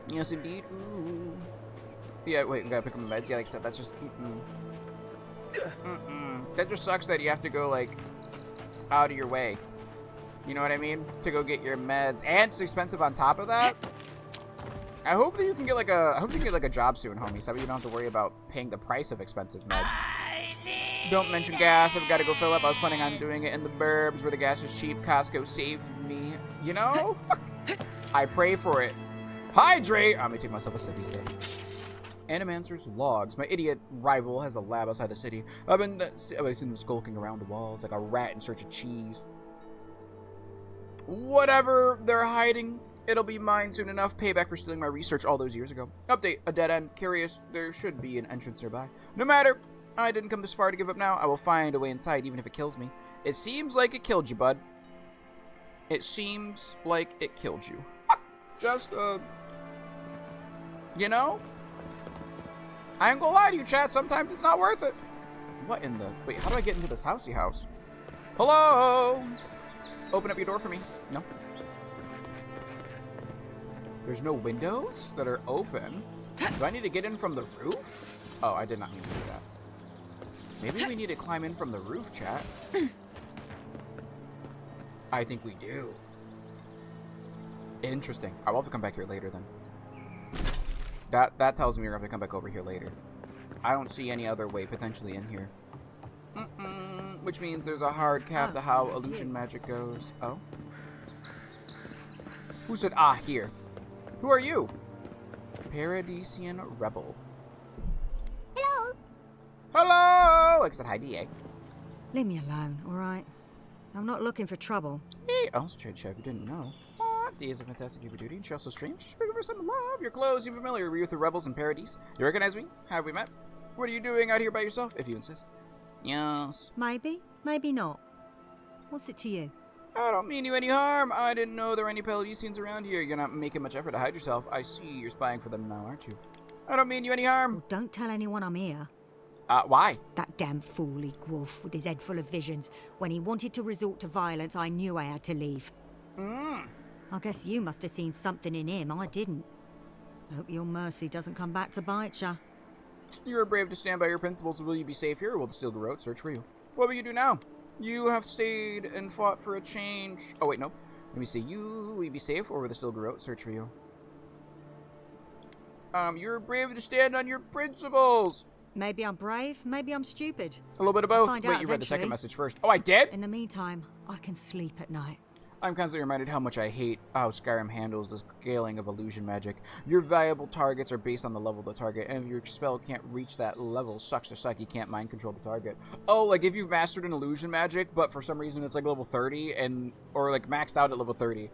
Yes, indeed. Ooh. Yeah, wait, we gotta pick up my meds. Yeah, like I said, that's just... That just sucks that you have to go, like, out of your way. You know what I mean? To go get your meds. And it's expensive on top of that. I hope that you can get, like, a job soon, homie. So you don't have to worry about paying the price of expensive meds. Don't mention gas. I've got to go fill up. I was planning on doing it in the burbs where the gas is cheap. Costco saved me. You know? I pray for it. Hydrate! I'm gonna take myself a sippy sip. Animancer's logs. My idiot rival has a lab outside the city. I've seen them skulking around the walls like a rat in search of cheese. Whatever they're hiding, it'll be mine soon enough. Payback for stealing my research all those years ago. Update, a dead end. Curious, there should be an entrance nearby. No matter, I didn't come this far to give up now. I will find a way inside even if it kills me. It seems like it killed you, bud. It seems like it killed you. Just, you know? I ain't gonna lie to you, chat. Sometimes it's not worth it. What in the... Wait, how do I get into this housey house? Hello? Open up your door for me. No. There's no windows that are open. Do I need to get in from the roof? Oh, I did not need to do that. Maybe we need to climb in from the roof, chat. I think we do. Interesting. I will have to come back here later then. That tells me we're going to have to come back over here later. I don't see any other way potentially in here. Which means there's a hard cap to how illusion magic goes. Oh? Who said, here? Who are you? Paradisian Rebel. Hello. Hello! Like I said, hi, DA. Leave me alone, alright? I'm not looking for trouble. Hey, I was trying to check. You didn't know. D is a fantastic keeper duty, and she also streams. She's looking for some love. Your clothes seem familiar. Were you with the rebels in Paradise? You recognize me? Have we met? What are you doing out here by yourself, if you insist? Yes. Maybe, maybe not. What's it to you? I don't mean you any harm. I didn't know there were any Paladicians around here. You're not making much effort to hide yourself. I see you're spying for them now, aren't you? I don't mean you any harm. Well, don't tell anyone I'm here. Why? That damn fool Wolf with his head full of visions. When he wanted to resort to violence, I knew I had to leave. I guess you must have seen something in him I didn't. I hope your mercy doesn't come back to bite ya. You are brave to stand by your principles. Will you be safe here, or will the Steel Garrote search for you? What will you do now? You have stayed and fought for a change. Oh, wait, no. Let me see. Will you be safe, or will the Steel Garrote search for you? You're brave to stand on your principles. Maybe I'm brave, maybe I'm stupid. A little bit of both. Find Wait, out you read the second eventually. message first. Oh, I did? In the meantime, I can sleep at night. I'm constantly reminded how much I hate how Skyrim handles the scaling of illusion magic. Your valuable targets are based on the level of the target, and if your spell can't reach that level, sucks to suck, you can't mind control the target. Oh, like if you've mastered an illusion magic, but for some reason it's like level 30, or like maxed out at level 30,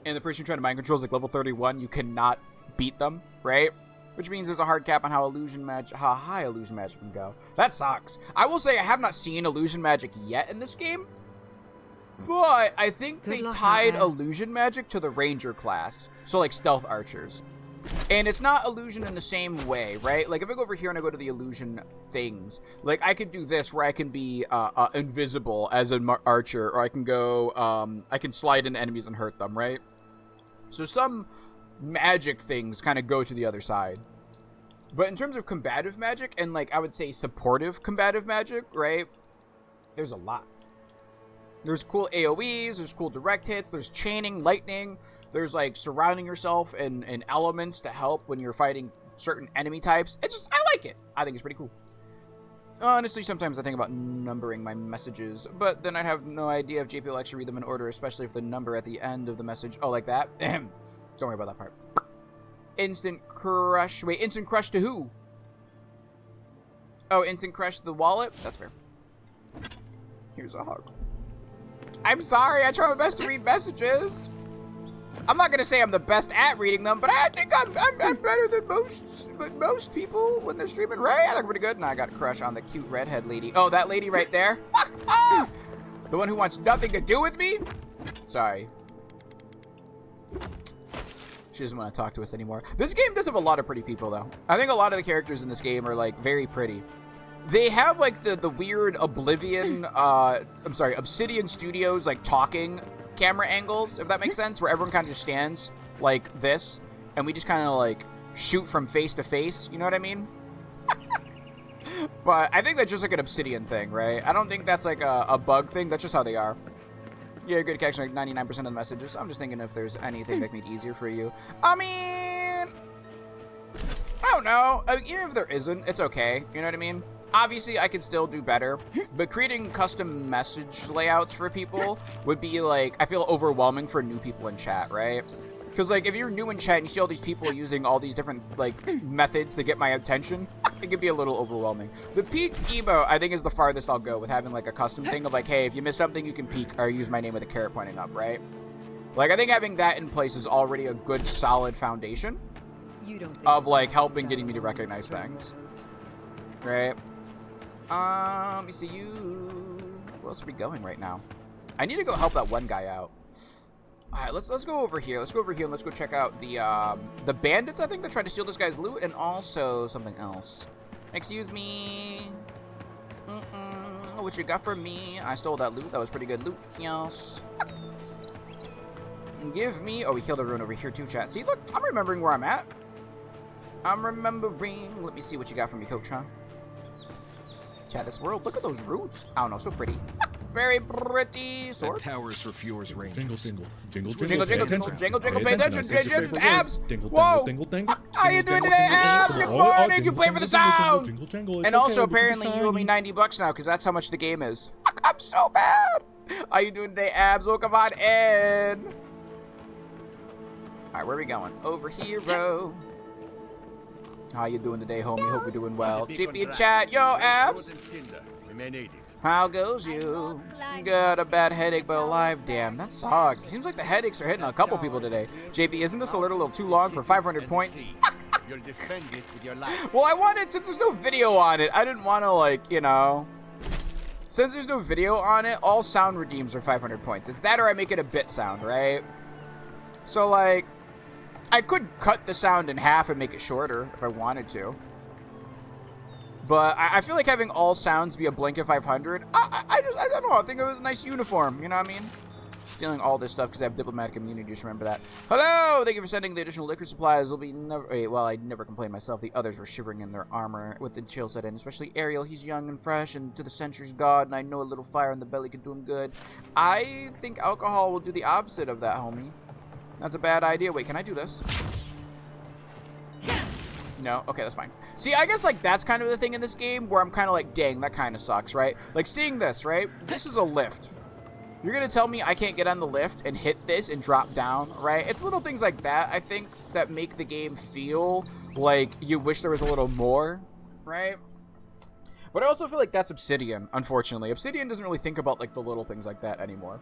and the person you're trying to mind control is like level 31, you cannot beat them, right? Which means there's a hard cap on how high illusion magic can go. That sucks. I will say I have not seen illusion magic yet in this game, but I think they tied illusion magic to the ranger class. So like stealth archers. And it's not illusion in the same way, right? Like if I go over here and I go to the illusion things, like I could do this where I can be invisible as an archer, or I can go, I can slide into enemies and hurt them, right? So some magic things kind of go to the other side. But in terms of combative magic and like I would say supportive combative magic, right? There's a lot. There's cool AoEs, there's cool direct hits, there's chaining, lightning, there's like surrounding yourself in elements to help when you're fighting certain enemy types. It's just, I like it. I think it's pretty cool. Honestly, sometimes I think about numbering my messages, but then I'd have no idea if JP will actually read them in order, especially if the number at the end of the message, oh, like that? Don't worry about that part. Instant crush. Wait, instant crush to who? Oh, instant crush to the wallet? That's fair. Here's a hug. I'm sorry, I try my best to read messages. I'm not gonna say I'm the best at reading them, but I think I'm better than most people when they're streaming. Right? I look pretty good. And I got a crush on the cute redhead lady. Oh, that lady right there? The one who wants nothing to do with me? Sorry. She doesn't want to talk to us anymore. This game does have a lot of pretty people, though. I think a lot of the characters in this game are, like, very pretty. They have, like, the weird Obsidian Studios, like, talking camera angles, if that makes sense, where everyone kind of just stands like this, and we just kind of, like, shoot from face to face, you know what I mean? But I think that's just, like, an Obsidian thing, right? I don't think that's, like, a bug thing. That's just how they are. Yeah, good connection, like 99% of the messages. I'm just thinking if there's anything that can make it easier for you. I mean, I don't know. Even if there isn't, it's okay. You know what I mean? Obviously, I could still do better, but creating custom message layouts for people would be, like, I feel overwhelming for new people in chat, right? Because, like, if you're new in chat and you see all these people using all these different, like, methods to get my attention, it could be a little overwhelming. The peek emote, I think, is the farthest I'll go with having, like, a custom thing of, like, hey, if you miss something, you can peek or use my name with a carrot pointing up, right? Like, I think having that in place is already a good, solid foundation of, like, helping getting me to recognize things. Right? Let me see you. Where else are we going right now? I need to go help that one guy out. All right, let's go over here. Let's go over here and let's go check out the bandits, I think, that tried to steal this guy's loot, and also something else. Excuse me. What you got for me? I stole that loot. That was pretty good loot. Yes. Give me. Oh, we killed everyone over here too, chat. See, look, I'm remembering where I'm at. I'm remembering. Let me see what you got for me, coach, huh? Chat, this world. Look at those roots. I don't know, so pretty. Very pretty. Sword. Towers for Fjord's Rangers. Jingle, jingle, Jingle, jingle, jingle, jingle, jingle. Pay attention. Abs. Jingle, Whoa. jingle, How you doing today, Abs? Good morning. You play for the sound. And also, apparently, you owe me $90 now because that's how much the game is. I'm so bad. How you doing today, Abs? Welcome on in. All right, where are we going? Over here, bro. How you doing today, homie? Hope you're doing well. GP in chat. Yo, Abs. How goes you? Got a bad headache, but alive. Damn, that sucks. Seems like the headaches are hitting a couple people today. JP, isn't this a little too long for 500 points? Well, I wanted, since there's no video on it, I didn't want to, like, you know. Since there's no video on it, all sound redeems are 500 points. It's that or I make it a bit sound, right? So, like, I could cut the sound in half and make it shorter if I wanted to. But I feel like having all sounds be a blanket 500, I don't know, I think it was a nice uniform, you know what I mean? Stealing all this stuff because I have diplomatic immunity, just remember that. Hello! Thank you for sending the additional liquor supplies. Will be never, wait, well, I never complained myself. The others were shivering in their armor with the chill set in, especially Ariel. He's young and fresh and to the century's god, and I know a little fire in the belly could do him good. I think alcohol will do the opposite of that, homie. That's a bad idea. Wait, can I do this? No? Okay, that's fine. See, I guess, like, that's kind of the thing in this game where I'm kind of like, dang, that kind of sucks, right? Like, seeing this, right? This is a lift. You're going to tell me I can't get on the lift and hit this and drop down, right? It's little things like that, I think, that make the game feel like you wish there was a little more, right? But I also feel like that's Obsidian, unfortunately. Obsidian doesn't really think about, like, the little things like that anymore.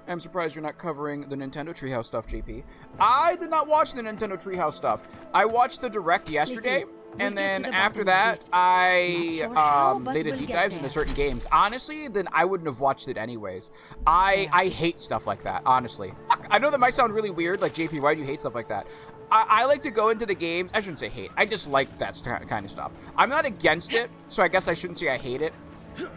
I'm surprised you're not covering the Nintendo Treehouse stuff, JP. I did not watch the Nintendo Treehouse stuff. I watched the Direct yesterday, and then after that, they did deep dives into certain games. Honestly, then I wouldn't have watched it anyways. I hate stuff like that, honestly. I know that might sound really weird, like, JP, why do you hate stuff like that? I like to go into the game, I shouldn't say hate, I just like that kind of stuff. I'm not against it, so I guess I shouldn't say I hate it.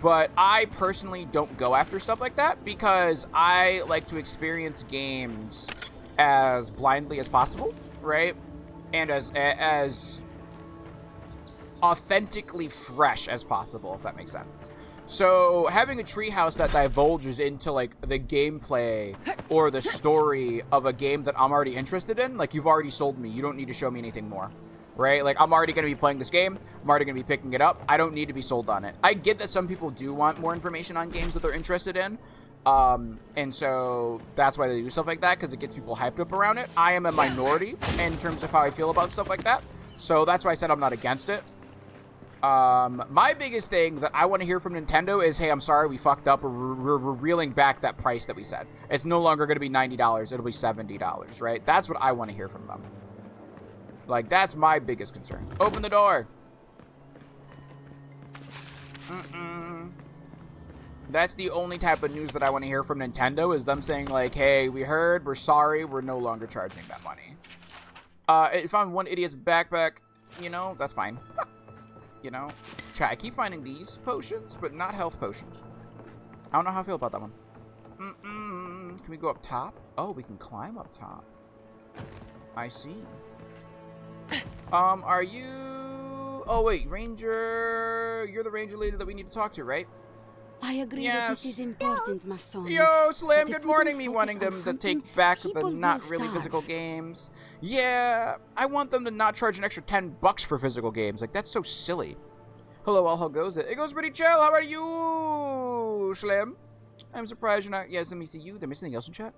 But I personally don't go after stuff like that because I like to experience games as blindly as possible, right? And as authentically fresh as possible, if that makes sense. So having a treehouse that divulges into like the gameplay or the story of a game that I'm already interested in, like you've already sold me. You don't need to show me anything more. Right? Like, I'm already going to be playing this game. I'm already going to be picking it up. I don't need to be sold on it. I get that some people do want more information on games that they're interested in. And so that's why they do stuff like that, because it gets people hyped up around it. I am a minority in terms of how I feel about stuff like that. So that's why I said I'm not against it. My biggest thing that I want to hear from Nintendo is, hey, I'm sorry, we fucked up. We're reeling back that price that we said. It's no longer going to be $90. It'll be $70, right? That's what I want to hear from them. Like, that's my biggest concern. Open the door. That's the only type of news that I want to hear from Nintendo is them saying, like, hey, we heard, we're sorry, we're no longer charging that money. It found one idiot's backpack. You know, that's fine. You know, chat. I keep finding these potions, but not health potions. I don't know how I feel about that one. Can we go up top? Oh, we can climb up top. I see. Are you... Oh, wait, Ranger... You're the Ranger lady that we need to talk to, right? I agree that this is important, Mason. Yo, Slim, But if good we don't morning. Me focus wanting on them to hunting, take back the people not will really starve. physical games. Yeah, I want them to not charge an extra $10 for physical games. Like, that's so silly. Hello, all. How goes it? It goes pretty chill. How about you, Slim? I'm surprised you're not... Yes, let me see you. Did I miss anything else in chat?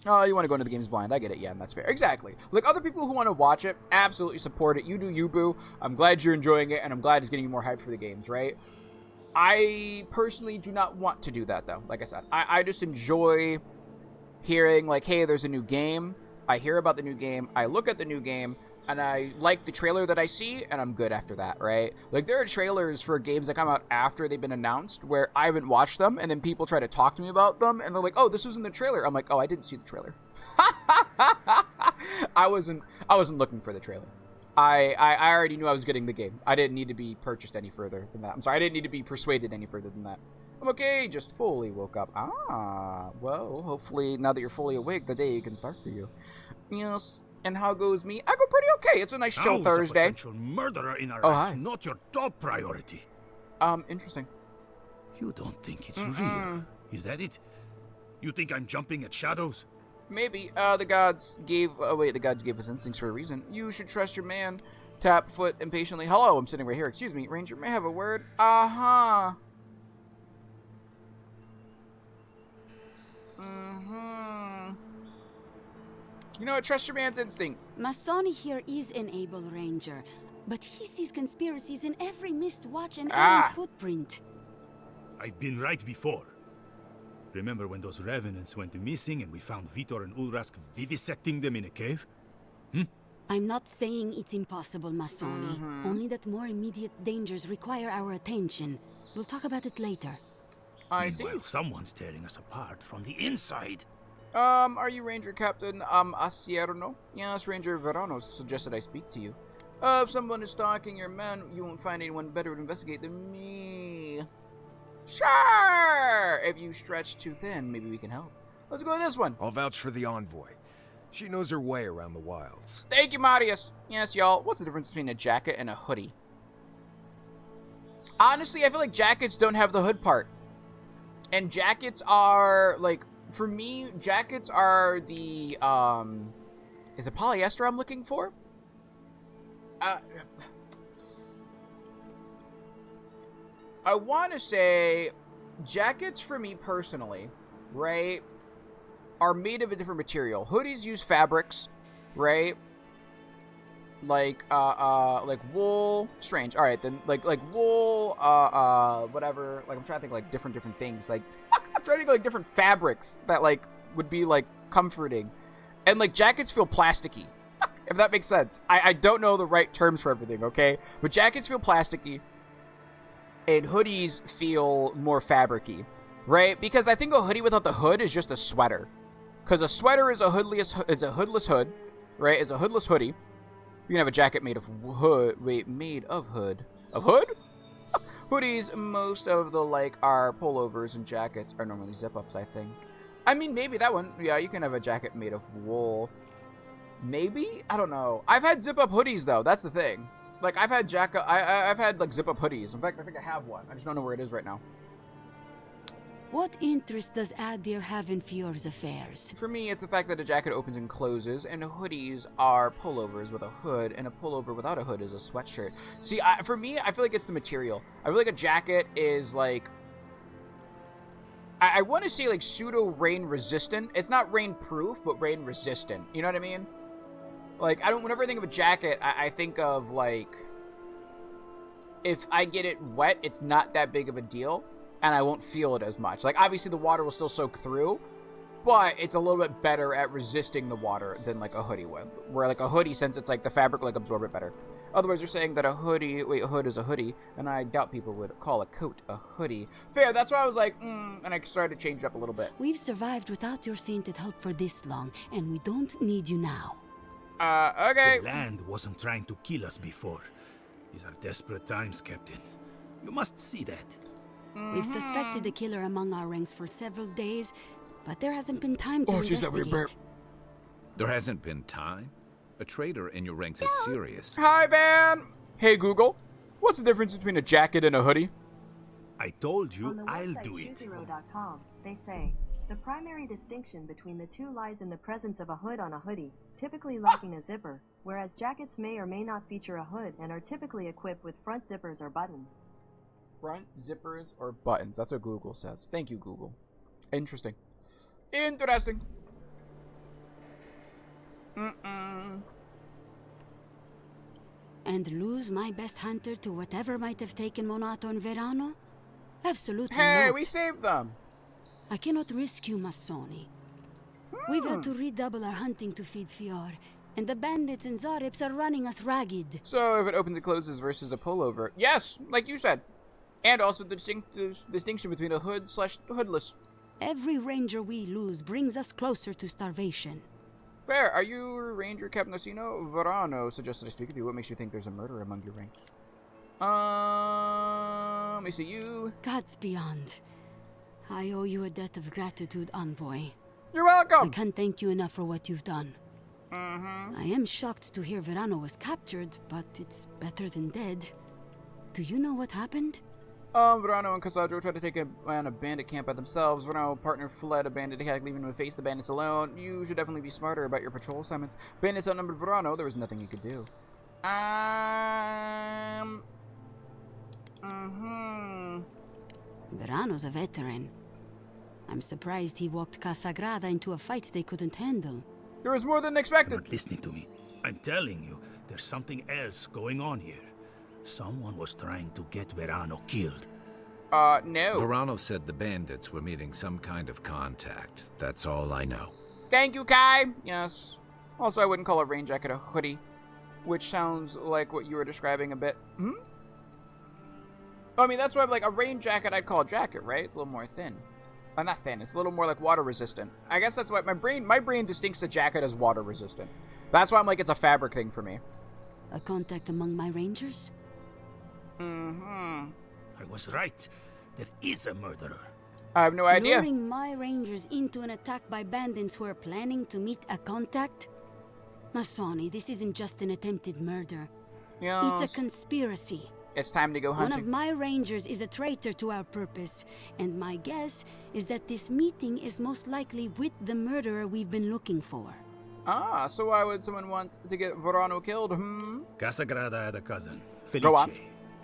Oh, you want to go into the games blind. I get it. Yeah, that's fair. Exactly. Like, other people who want to watch it, absolutely support it. You do you, boo. I'm glad you're enjoying it, and I'm glad it's getting you more hyped for the games, right? I personally do not want to do that, though. Like I said, I just enjoy hearing, like, hey, there's a new game. I hear about the new game. I look at the new game, and I like the trailer that I see, and I'm good after that, right? Like, there are trailers for games that come out after they've been announced where I haven't watched them, and then people try to talk to me about them, and they're like, oh, this was in the trailer. I'm like, oh, I didn't see the trailer. I wasn't looking for the trailer. I already knew I was getting the game. I didn't need to be purchased any further than that. I'm sorry, I didn't need to be persuaded any further than that. I'm okay, just fully woke up. Ah, well, hopefully now that you're fully awake, the day can start for you. Yes, and how goes me? I go pretty okay. It's a nice chill How's Thursday. a potential murderer in our Oh, ranks hi. not your top priority? Interesting. You don't think it's real, is that it? You think I'm jumping at shadows? Maybe. The gods gave... Oh, wait, the gods gave us instincts for a reason. You should trust your man. Tap foot impatiently. Hello, I'm sitting right here. Excuse me, Ranger, may I have a word? Uh-huh. You know what? Trust your man's instinct. Masoni here is an able ranger, but he sees conspiracies in every missed watch and Ah. errant footprint. I've been right before. Remember when those revenants went missing and we found Vitor and Ulrask vivisecting them in a cave? I'm not saying it's impossible, Masoni. Only that more immediate dangers require our attention. We'll talk about it later. I see. Meanwhile, someone's tearing us apart from the inside. Are you Ranger Captain, Acierno? Yes, Ranger Verano suggested I speak to you. If someone is stalking your men, you won't find anyone better to investigate than me. Sure! If you stretch too thin, maybe we can help. Let's go with this one. I'll vouch for the envoy. She knows her way around the wilds. Thank you, Marius. Yes, y'all. What's the difference between a jacket and a hoodie? Honestly, I feel like jackets don't have the hood part. And jackets are, like, for me, jackets are the, is it polyester I'm looking for? I want to say jackets for me personally, right, are made of a different material. Hoodies use fabrics, right? Like wool. Strange. All right, then, like wool, whatever. Like, I'm trying to think, like, different things. Like, I'm trying to think of, like, different fabrics that, like, would be, like, comforting. And, like, jackets feel plasticky, if that makes sense. I don't know the right terms for everything, okay? But jackets feel plasticky, and hoodies feel more fabric-y, right? Because I think a hoodie without the hood is just a sweater. Because a sweater is a hoodless hood, right? Is a hoodless hoodie. You can have a jacket made of hood. Wait, made of hood. Of hood? Hoodies, most of the, like, our pullovers and jackets are normally zip-ups, I think. I mean, maybe that one. Yeah, you can have a jacket made of wool. Maybe? I don't know. I've had zip-up hoodies, though. That's the thing. Like, I've had I've had, like, zip-up hoodies. In fact, I think I have one. I just don't know where it is right now. What interest does Adir have in Fior's affairs? For me, it's the fact that a jacket opens and closes, and hoodies are pullovers with a hood, and a pullover without a hood is a sweatshirt. See, for me, I feel like it's the material. I feel like a jacket is, like... I want to say, like, pseudo-rain resistant. It's not rain-proof, but rain-resistant. You know what I mean? Like, whenever I think of a jacket, I think of, like... If I get it wet, it's not that big of a deal. And I won't feel it as much. Like, obviously the water will still soak through, but it's a little bit better at resisting the water than, like, a hoodie would. Where, like, a hoodie, since it's, like, the fabric, like, absorb it better. Otherwise, you're saying that a hood is a hoodie, and I doubt people would call a coat a hoodie. Fair, that's why I was like, and I started to change it up a little bit. We've survived without your sainted help for this long, and we don't need you now. Okay. The land wasn't trying to kill us before. These are desperate times, Captain. You must see that. We've suspected the killer among our ranks for several days, but there hasn't been time to investigate. There hasn't been time? A traitor in your ranks is serious. Hi, Van. Hey, Google. What's the difference between a jacket and a hoodie? I told you On the I'll website do it. choosehero.com, they say, the primary distinction between the two lies in the presence of a hood on a hoodie, typically lacking a zipper, whereas jackets may or may not feature a hood and are typically equipped with front zippers or buttons. Front zippers or buttons. That's what Google says. Thank you, Google. Interesting. Interesting. And lose my best hunter to whatever might have taken Monato and Verano? Absolutely Hey, not. we saved them. I cannot risk you, Massoni. We've had to redouble our hunting to feed Fior, and the bandits and Zarips are running us ragged. So if it opens and closes versus a pullover. Yes, like you said. And also the distinction between a hood slash hoodless. Every ranger we lose brings us closer to starvation. Fair. Are you Ranger Captain Orsino? Verano suggested I speak with you. What makes you think there's a murder among your ranks? Let me see you. Gods beyond. I owe you a debt of gratitude, Envoy. You're welcome. I can't thank you enough for what you've done. Mm-hmm. I am shocked to hear Verano was captured, but it's better than dead. Do you know what happened? Verano and Casadro tried to take on a bandit camp by themselves. Verano partner fled a bandit attack, leaving him to face the bandits alone. You should definitely be smarter about your patrol assignments. Bandits outnumbered Verano. There was nothing you could do. Verano's a veteran. I'm surprised he walked Casagrada into a fight they couldn't handle. There was more than You're expected. not listening to me. I'm telling you, there's something else going on here. Someone was trying to get Verano killed. No. Verano said the bandits were meeting some kind of contact. That's all I know. Thank you, Kai. Yes. Also, I wouldn't call a rain jacket a hoodie, which sounds like what you were describing a bit. I mean, that's why, like, a rain jacket I'd call a jacket, right? It's a little more thin. Not thin. It's a little more like water resistant. I guess that's why my brain distincts a jacket as water resistant. That's why I'm like, it's a fabric thing for me. A contact among my rangers? I was right. There is a murderer. I have no idea. Luring my rangers into an attack by bandits who are planning to meet a contact? Massoni, this isn't just an attempted murder. Yes. It's a conspiracy. It's time to go hunting. One of my rangers is a traitor to our purpose, and my guess is that this meeting is most likely with the murderer we've been looking for. Ah, so why would someone want to get Verano killed? Casagrada had a cousin, Felice. Go on.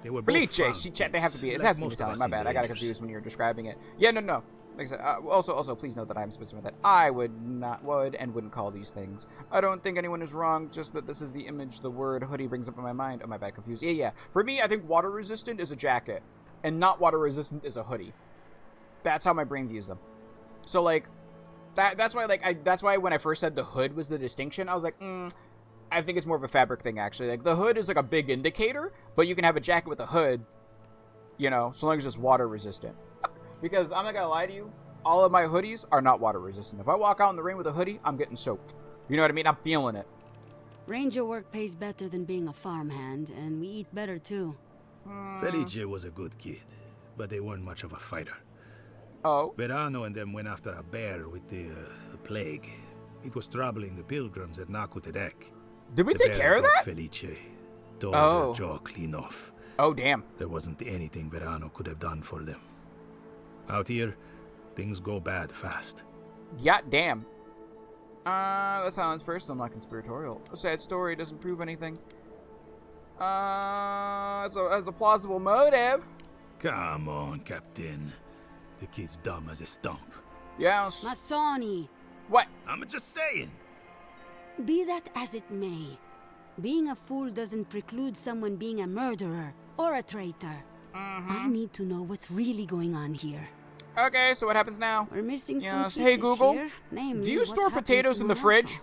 They were both Felice, found they have to be. It like has to be most of Italian. us My in bad. the I got Rangers. confused when you were describing it. Yeah, no. Like I said, also, please note that I'm specific that I wouldn't call these things. I don't think anyone is wrong. Just that this is the image the word hoodie brings up in my mind. Oh, my bad. Confused. Yeah. For me, I think water resistant is a jacket, and not water resistant is a hoodie. That's how my brain views them. So like, that's why when I first said the hood was the distinction, I was like, I think it's more of a fabric thing actually. Like the hood is like a big indicator, but you can have a jacket with a hood, you know, so long as it's water resistant. Because I'm not gonna lie to you, all of my hoodies are not water resistant. If I walk out in the rain with a hoodie, I'm getting soaked. You know what I mean? I'm feeling it. Ranger work pays better than being a farmhand, and we eat better too. Felice was a good kid, but they weren't much of a fighter. Oh? Verano and them went after a bear with the plague. It was troubling the pilgrims at Nakutedek. Did we take care of that? Felice tore Oh. their jaw clean off. Oh, damn. There wasn't anything Verano could have done for them. Out here, things go bad fast. Yeah, damn. That sounds personal, not conspiratorial. A sad story doesn't prove anything. As a plausible motive. Come on, Captain. The kid's dumb as a stump. Yes. Massoni! What? I'm just saying. Be that as it may, being a fool doesn't preclude someone being a murderer or a traitor. I need to know what's really going on here. Okay, so what happens now? We're missing some Yes. pieces Hey, Google, here, namely do you what store happened potatoes to in the Monato. fridge?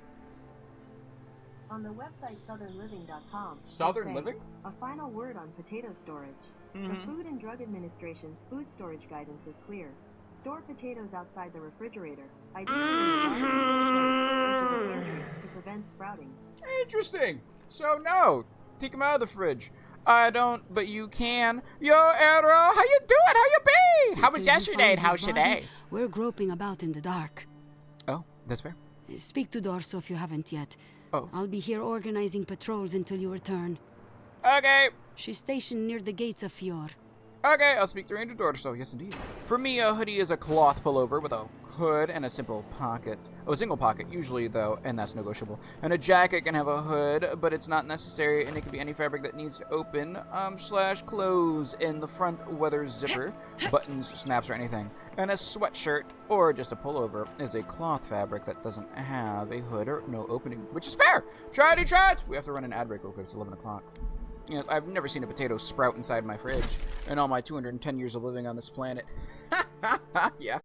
On the website southernliving.com, they Southern say, Living? a final word on potato storage. The Food and Drug Administration's food storage guidance is clear. Store potatoes outside the refrigerator, ideally in a dry place, such as a pantry, to prevent sprouting. Interesting. So no, take them out of the fridge. I don't, but you can. Yo, Arrow, how you doing? How you be? How was Until you yesterday find and how's his today? body, we're groping about in the dark. Oh, that's fair. Speak to Dorso if you haven't yet. Oh. I'll be here organizing patrols until you return. Okay. She's stationed near the gates of Fior. Okay, I'll speak to Ranger Dorso. Yes, indeed. For me, a hoodie is a cloth pullover with a hood and a simple pocket. Oh, a single pocket, usually, though, and that's negotiable. And a jacket can have a hood, but it's not necessary, and it can be any fabric that needs to open, / close in the front, whether zipper, buttons, snaps, or anything. And a sweatshirt, or just a pullover, is a cloth fabric that doesn't have a hood or no opening, which is fair. Try it. We have to run an ad break real quick. It's 11 o'clock. You know, I've never seen a potato sprout inside my fridge in all my 210 years of living on this planet. Yeah.